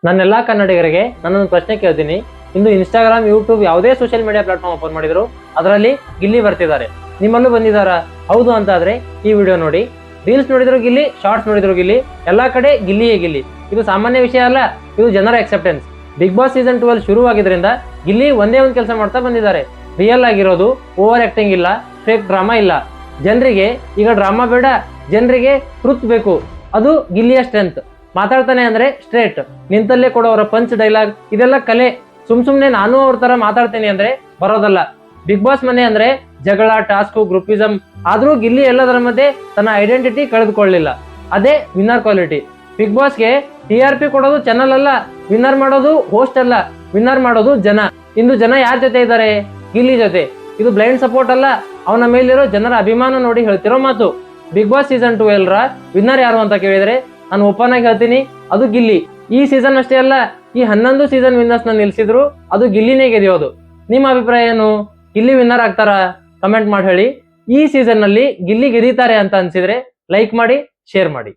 ನನ್ನೆಲ್ಲಾ ಕನ್ನಡಿಗರಿಗೆ ನಾನೊಂದು ಪ್ರಶ್ನೆ ಕೇಳ್ತೀನಿ. ಇಂದು ಇನ್ಸ್ಟಾಗ್ರಾಮ್, ಯೂಟ್ಯೂಬ್ ಯಾವುದೇ ಸೋಷಿಯಲ್ ಮೀಡಿಯಾ ಪ್ಲಾಟ್ಫಾರ್ಮ್ ಓಪನ್ ಮಾಡಿದ್ರು ಅದರಲ್ಲಿ ಗಿಲ್ಲಿ ಬರ್ತಿದ್ದಾರೆ. ನಿಮ್ಮಲ್ಲೂ ಬಂದಿದ್ದಾರಾ? ಹೌದು ಅಂತ ಆದ್ರೆ ಈ ವಿಡಿಯೋ ನೋಡಿ. ರೀಲ್ಸ್ ನೋಡಿದ್ರು ಗಿಲ್ಲಿ, ಶಾರ್ಟ್ಸ್ ನೋಡಿದ್ರು ಗಿಲ್ಲಿ, ಎಲ್ಲಾ ಕಡೆ ಗಿಲ್ಲಿಯೇ ಗಿಲ್ಲಿ. ಇದು ಸಾಮಾನ್ಯ ವಿಷಯ ಅಲ್ಲ, ಇದು ಜನರ ಅಕ್ಸೆಪ್ಟೆನ್ಸ್. ಬಿಗ್ ಬಾಸ್ ಸೀಸನ್ 12 ಶುರುವಾಗಿದ್ರಿಂದ ಗಿಲ್ಲಿ ಒಂದೇ ಒಂದು ಕೆಲಸ ಮಾಡ್ತಾ ಬಂದಿದ್ದಾರೆ. ರಿಯಲ್ ಆಗಿರೋದು, ಓವರ್ ಆಕ್ಟಿಂಗ್ ಇಲ್ಲ, ಫೇಕ್ ಡ್ರಾಮಾ ಇಲ್ಲ. ಜನರಿಗೆ ಈಗ ಡ್ರಾಮಾ ಬೇಡ, ಜನರಿಗೆ ಟ್ರುತ್ ಬೇಕು. ಅದು ಗಿಲ್ಲಿಯ ಸ್ಟ್ರೆಂತ್. ಮಾತಾಡ್ತಾನೆ ಅಂದ್ರೆ ಸ್ಟ್ರೇಟ್, ನಿಂತಲ್ಲೇ ಕೊಡೋರ ಪಂಚ್ ಡೈಲಾಗ್ ಇದೆಲ್ಲ ಕಲೆ. ಸುಮ್ನೆ ನಾನು ಅವ್ರ ತರ ಮಾತಾಡ್ತೇನೆ ಅಂದ್ರೆ ಬರೋದಲ್ಲ. ಬಿಗ್ ಬಾಸ್ ಮನೆ ಅಂದ್ರೆ ಜಗಳ, ಟಾಸ್ಕ್, ಗ್ರೂಪಿಸಂ. ಆದ್ರೂ ಗಿಲ್ಲಿ ಎಲ್ಲದರ ಮಧ್ಯೆ ತನ್ನ ಐಡೆಂಟಿಟಿ ಕಳೆದುಕೊಳ್ಳಿಲ್ಲ. ಅದೇ ವಿನ್ನರ್ ಕ್ವಾಲಿಟಿ. ಬಿಗ್ ಬಾಸ್ಗೆ TRP ಕೊಡೋದು ಚಾನಲ್ ಅಲ್ಲ, ವಿನ್ನರ್ ಮಾಡೋದು ಹೋಸ್ಟ್ ಅಲ್ಲ, ವಿನ್ನರ್ ಮಾಡೋದು ಜನ. ಇಂದು ಜನ ಯಾರ ಜೊತೆ ಇದ್ದಾರೆ? ಗಿಲ್ಲಿ ಜೊತೆ. ಇದು ಬ್ಲೈಂಡ್ ಸಪೋರ್ಟ್ ಅಲ್ಲ, ಅವನ ಮೇಲಿರೋ ಜನರ ಅಭಿಮಾನ ನೋಡಿ ಹೇಳ್ತಿರೋ ಮಾತು. ಬಿಗ್ ಬಾಸ್ ಸೀಸನ್ 12 ರ ವಿನ್ನರ್ ಯಾರು ಅಂತ ಕೇಳಿದ್ರೆ ನಾನು ಓಪನ್ ಆಗಿ ಹೇಳ್ತೀನಿ, ಅದು ಗಿಲ್ಲಿ. ಈ ಸೀಸನ್ ಅಷ್ಟೇ ಅಲ್ಲ, ಈ 11 ಸೀಸನ್ ವಿನ್ನರ್ಸ್ ನ ನಿಲ್ಸಿದ್ರು ಅದು ಗಿಲ್ಲಿನೇ ಗೆದಿಯೋದು. ನಿಮ್ಮ ಅಭಿಪ್ರಾಯ ಏನು? ಗಿಲ್ಲಿ ವಿನ್ನರ್ ಆಗ್ತಾರ? ಕಮೆಂಟ್ ಮಾಡಿ ಹೇಳಿ. ಈ ಸೀಸನ್ ನಲ್ಲಿ ಗಿಲ್ಲಿ ಗೆದೀತಾರೆ ಅಂತ ಅನ್ಸಿದ್ರೆ ಲೈಕ್ ಮಾಡಿ, ಶೇರ್ ಮಾಡಿ.